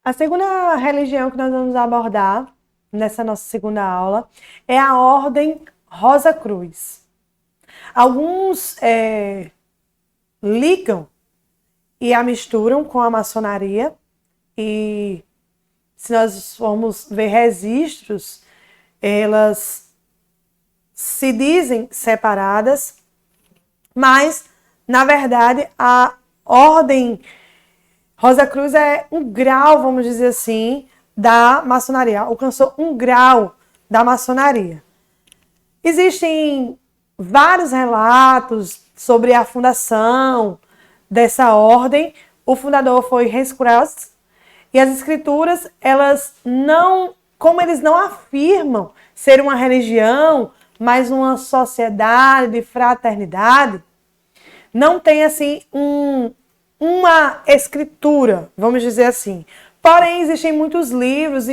A segunda religião que nós vamos abordar nessa nossa segunda aula é a Ordem Rosa Cruz. Alguns ligam e a misturam com a maçonaria, e se nós formos ver registros, elas se dizem separadas, mas, na verdade, a Ordem Rosa Cruz é um grau, vamos dizer assim, da maçonaria, alcançou um grau da maçonaria. Existem vários relatos sobre a fundação dessa ordem. O fundador foi Reis Krause, e as escrituras, como eles não afirmam ser uma religião, mas uma sociedade de fraternidade, não tem assim uma escritura, vamos dizer assim. Porém, existem muitos livros,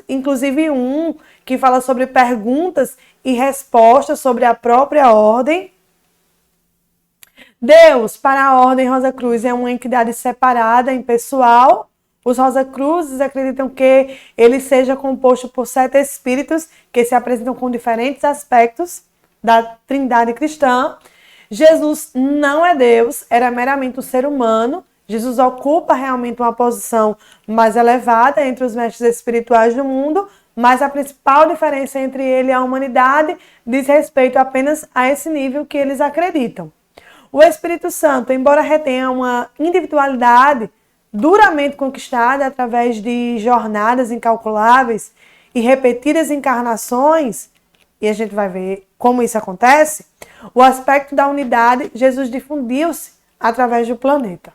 inclusive um que fala sobre perguntas e respostas sobre a própria ordem. Deus, para a Ordem Rosa Cruz, é uma entidade separada, impessoal. Os Rosa Cruzes acreditam que ele seja composto por 7 espíritos que se apresentam com diferentes aspectos da trindade cristã. Jesus não é Deus, era meramente um ser humano. Jesus ocupa realmente uma posição mais elevada entre os mestres espirituais do mundo, mas a principal diferença entre ele e a humanidade diz respeito apenas a esse nível que eles acreditam. O Espírito Santo, embora retenha uma individualidade duramente conquistada através de jornadas incalculáveis e repetidas encarnações, e a gente vai ver como isso acontece, o aspecto da unidade, Jesus difundiu-se através do planeta.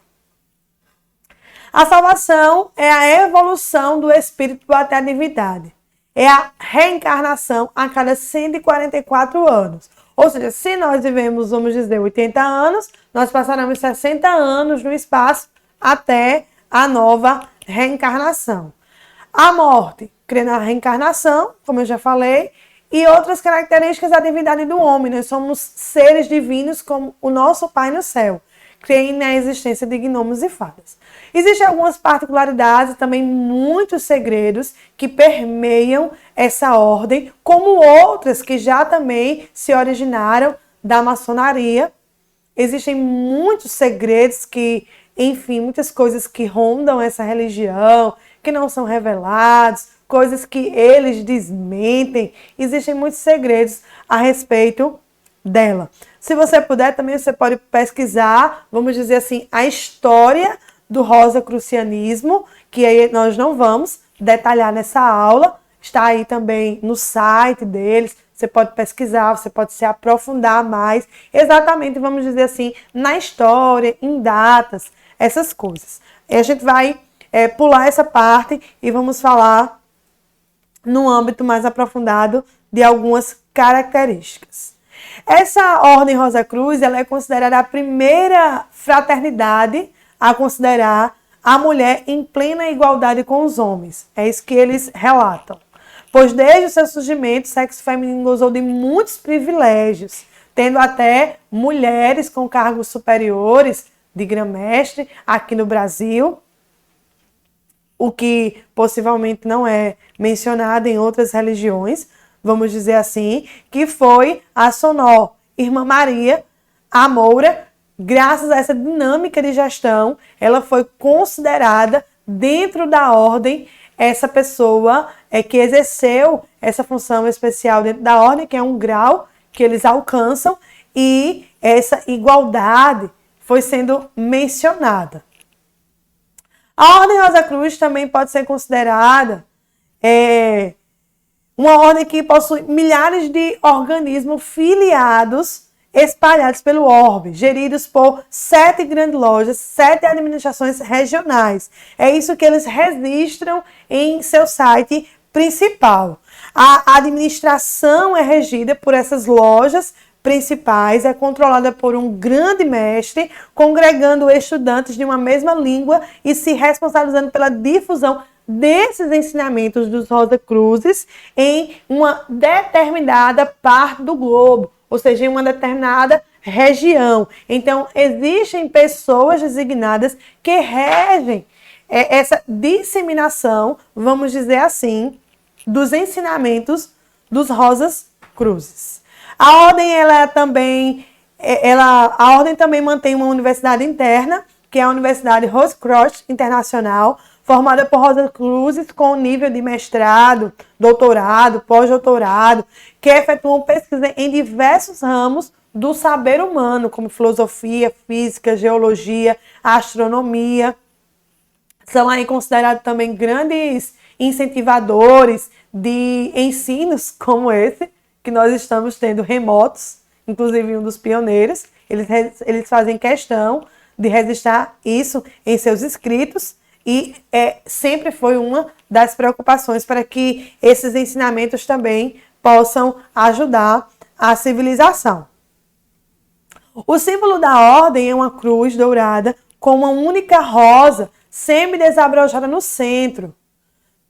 A salvação é a evolução do espírito até a divindade. É a reencarnação a cada 144 anos. Ou seja, se nós vivemos, vamos dizer, 80 anos, nós passaremos 60 anos no espaço até a nova reencarnação. A morte, crê na reencarnação, como eu já falei, e outras características da divindade do homem. Nós somos seres divinos como o nosso Pai no céu. Creem na existência de gnomos e fadas. Existem algumas particularidades e também muitos segredos que permeiam essa ordem, como outras que já também se originaram da maçonaria. Existem muitos segredos que, enfim, muitas coisas que rondam essa religião, que não são revelados, coisas que eles desmentem. Existem muitos segredos a respeito dela. Se você puder, também você pode pesquisar, vamos dizer assim, a história do rosacrucianismo, que aí nós não vamos detalhar nessa aula, está aí também no site deles, você pode pesquisar, você pode se aprofundar mais, exatamente, vamos dizer assim, na história, em datas, essas coisas. E a gente vai pular essa parte e vamos falar num âmbito mais aprofundado de algumas características. Essa Ordem Rosa Cruz, ela é considerada a primeira fraternidade a considerar a mulher em plena igualdade com os homens. É isso que eles relatam. Pois desde o seu surgimento, o sexo feminino gozou de muitos privilégios, tendo até mulheres com cargos superiores de grã-mestre aqui no Brasil, o que possivelmente não é mencionado em outras religiões, vamos dizer assim, que foi a Sonó, Irmã Maria, a Moura. Graças a essa dinâmica de gestão, ela foi considerada dentro da ordem essa pessoa que exerceu essa função especial dentro da ordem, que é um grau que eles alcançam, e essa igualdade foi sendo mencionada. A Ordem Rosa Cruz também pode ser considerada uma ordem que possui milhares de organismos filiados, espalhados pelo orbe, geridos por 7 grandes lojas, 7 administrações regionais. É isso que eles registram em seu site principal. A administração é regida por essas lojas principais, é controlada por um grande mestre, congregando estudantes de uma mesma língua e se responsabilizando pela difusão desses ensinamentos dos Rosa Cruzes em uma determinada parte do globo, ou seja, em uma determinada região. Então, existem pessoas designadas que regem essa disseminação, vamos dizer assim, dos ensinamentos dos Rosas Cruzes. A ordem, a ordem também mantém uma universidade interna, que é a Universidade Roscroft Internacional, formada por Rosa Cruzes com nível de mestrado, doutorado, pós-doutorado, que efetuam pesquisa em diversos ramos do saber humano, como filosofia, física, geologia, astronomia. São aí considerados também grandes incentivadores de ensinos como esse, que nós estamos tendo remotos, inclusive um dos pioneiros. Eles fazem questão de registrar isso em seus escritos e sempre foi uma das preocupações para que esses ensinamentos também possam ajudar a civilização. O símbolo da ordem é uma cruz dourada com uma única rosa semi-desabrochada no centro.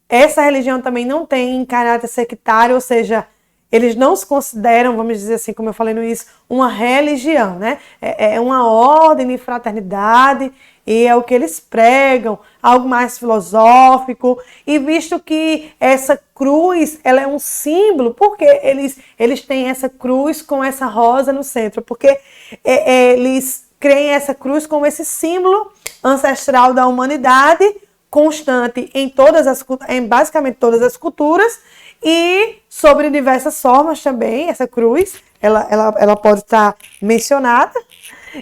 Essa religião também não tem caráter sectário, ou seja, eles não se consideram, vamos dizer assim, como eu falei no início, uma religião, né? É uma ordem de fraternidade e é o que eles pregam, algo mais filosófico. E visto que essa cruz, ela é um símbolo, porque eles têm essa cruz com essa rosa no centro? Porque eles creem essa cruz como esse símbolo ancestral da humanidade, constante em basicamente todas as culturas, e sobre diversas formas também. Essa cruz, ela pode estar mencionada.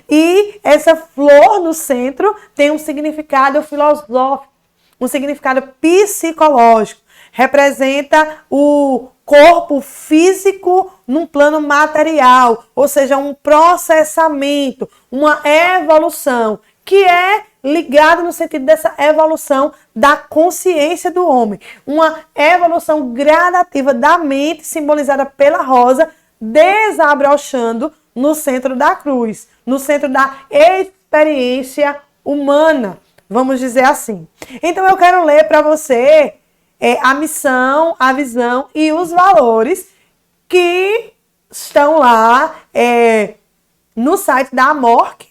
E essa flor no centro tem um significado filosófico, um significado psicológico. Representa o corpo físico num plano material, ou seja, um processamento, uma evolução, que é ligado no sentido dessa evolução da consciência do homem. Uma evolução gradativa da mente, simbolizada pela rosa, desabrochando no centro da cruz, no centro da experiência humana, vamos dizer assim. Então eu quero ler para você a missão, a visão e os valores que estão lá no site da AMORC,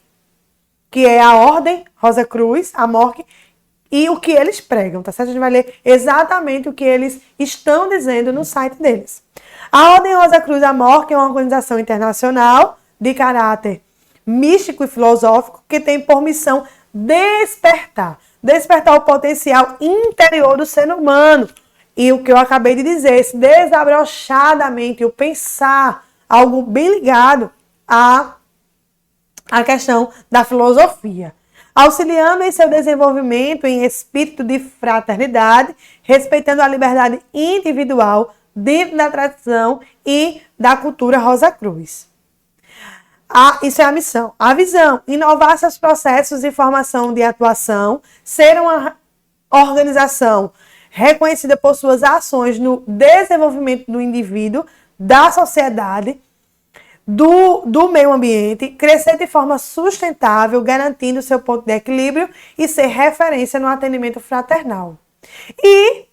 que é a Ordem Rosa Cruz, a AMORC, e o que eles pregam, tá certo? A gente vai ler exatamente o que eles estão dizendo no site deles. A Ordem Rosa Cruz AMORC é uma organização internacional de caráter místico e filosófico que tem por missão despertar o potencial interior do ser humano. E o que eu acabei de dizer, esse desabrochadamente, o pensar, algo bem ligado à questão da filosofia, auxiliando em seu desenvolvimento em espírito de fraternidade, respeitando a liberdade individual dentro da tradição e da cultura Rosa Cruz. Isso é a missão. A visão: inovar seus processos de formação de atuação, ser uma organização reconhecida por suas ações no desenvolvimento do indivíduo, da sociedade, do meio ambiente, crescer de forma sustentável, garantindo seu ponto de equilíbrio e ser referência no atendimento fraternal. E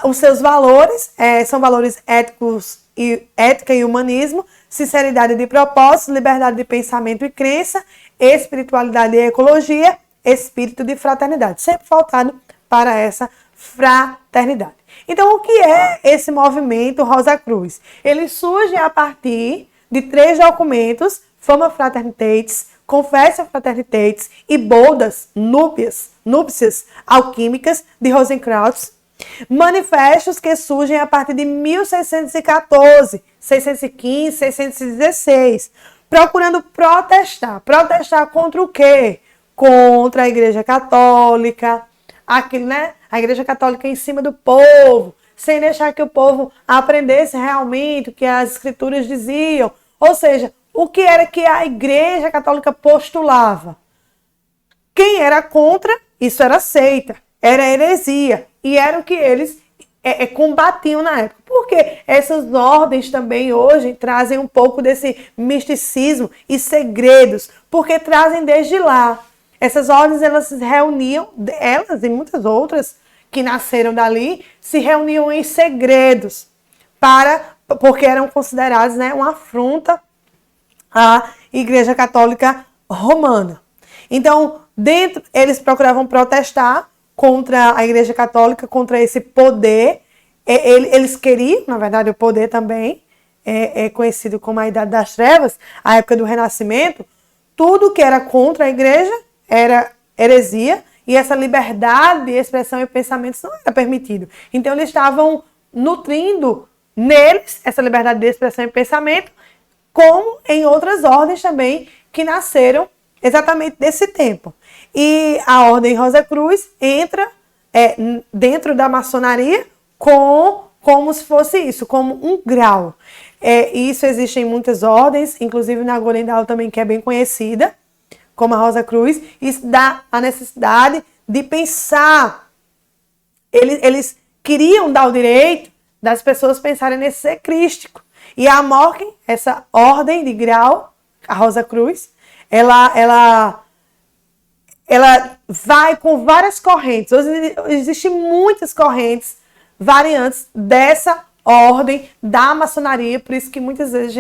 os seus valores são valores éticos ética e humanismo, sinceridade de propósito, liberdade de pensamento e crença, espiritualidade e ecologia, espírito de fraternidade, sempre voltado para essa fraternidade. Então, o que é esse movimento Rosa Cruz? Ele surge a partir de 3 documentos: Fama Fraternitatis, Confessio Fraternitatis e Boldas Núpcias Alquímicas de Rosenkreuz, manifestos que surgem a partir de 1614, 615, 616, procurando protestar. Protestar contra o quê? Contra a Igreja Católica, a Igreja Católica em cima do povo, sem deixar que o povo aprendesse realmente o que as Escrituras diziam. Ou seja, o que era que a Igreja Católica postulava? Quem era contra, isso era seita, era heresia, e era o que eles combatiam na época. Porque essas ordens também hoje trazem um pouco desse misticismo e segredos, porque trazem desde lá. Essas ordens, elas se reuniam, elas e muitas outras que nasceram dali, se reuniam em segredos, porque eram consideradas, né, uma afronta à Igreja Católica Romana. Então, eles procuravam protestar contra a Igreja Católica, contra esse poder. Eles queriam, na verdade, o poder também, é conhecido como a Idade das Trevas, a época do Renascimento. Tudo que era contra a Igreja era heresia, e essa liberdade de expressão e pensamentos não era permitido. Então, eles estavam nutrindo neles essa liberdade de expressão e pensamento, como em outras ordens também que nasceram exatamente desse tempo. E a Ordem Rosa Cruz entra dentro da maçonaria como se fosse isso, como um grau. Isso existe em muitas ordens, inclusive na Golden Dawn também, que é bem conhecida, como a Rosa Cruz. Isso dá a necessidade de pensar. Eles queriam dar o direito das pessoas pensarem nesse ser crístico. E a Morgan, essa ordem de grau, a Rosa Cruz, ela vai com várias correntes. Hoje existem muitas correntes variantes dessa ordem da maçonaria, por isso que muitas vezes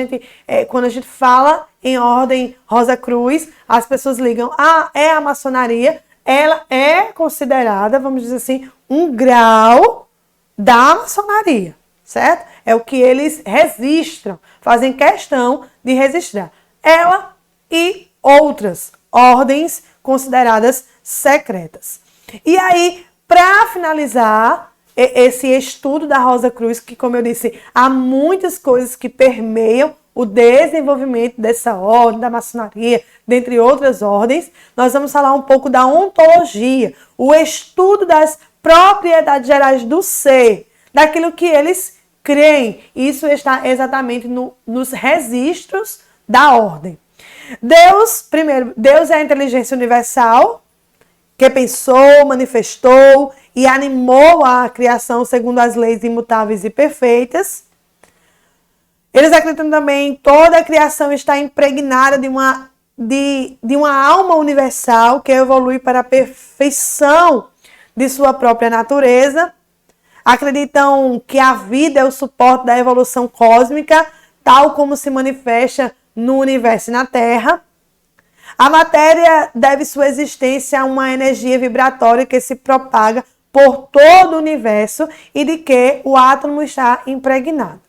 quando a gente fala em ordem Rosa Cruz, as pessoas ligam, é a maçonaria. Ela é considerada, vamos dizer assim, um grau da maçonaria, certo? É o que eles registram, fazem questão de registrar. Ela e outras ordens consideradas secretas. E aí, para finalizar esse estudo da Rosa Cruz, que, como eu disse, há muitas coisas que permeiam o desenvolvimento dessa ordem, da maçonaria, dentre outras ordens, nós vamos falar um pouco da ontologia, o estudo das propriedades gerais do ser, daquilo que eles creem. Isso está exatamente nos registros da ordem. Deus é a inteligência universal, que pensou, manifestou e animou a criação segundo as leis imutáveis e perfeitas. Eles acreditam também que toda a criação está impregnada de uma alma universal que evolui para a perfeição de sua própria natureza. Acreditam que a vida é o suporte da evolução cósmica, tal como se manifesta no universo e na Terra. A matéria deve sua existência a uma energia vibratória que se propaga por todo o universo e de que o átomo está impregnado.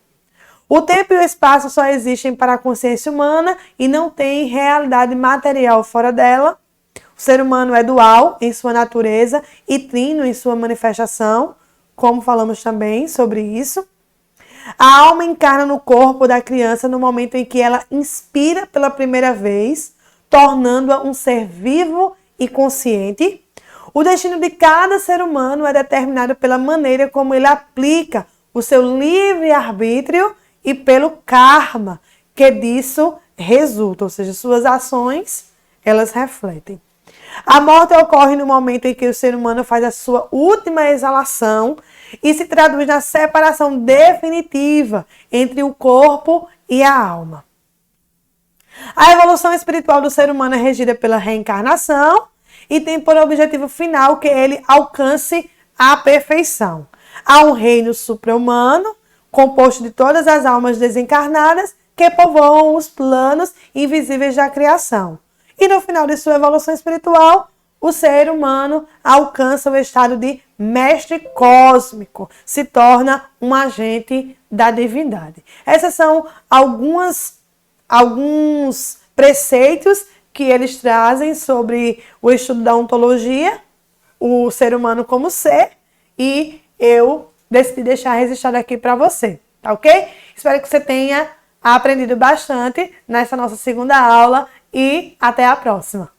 O tempo e o espaço só existem para a consciência humana e não tem realidade material fora dela. O ser humano é dual em sua natureza e trino em sua manifestação, como falamos também sobre isso. A alma encarna no corpo da criança no momento em que ela inspira pela primeira vez, tornando-a um ser vivo e consciente. O destino de cada ser humano é determinado pela maneira como ele aplica o seu livre-arbítrio e pelo karma que disso resulta, ou seja, suas ações, elas refletem. A morte ocorre no momento em que o ser humano faz a sua última exalação e se traduz na separação definitiva entre o corpo e a alma. A evolução espiritual do ser humano é regida pela reencarnação e tem por objetivo final que ele alcance a perfeição. Há um reino supra-humano, composto de todas as almas desencarnadas que povoam os planos invisíveis da criação. E no final de sua evolução espiritual, o ser humano alcança o estado de mestre cósmico, se torna um agente da divindade. Esses são alguns preceitos que eles trazem sobre o estudo da ontologia, o ser humano como ser, e eu decidi deixar registrado aqui para você, tá ok? Espero que você tenha aprendido bastante nessa nossa segunda aula e até a próxima.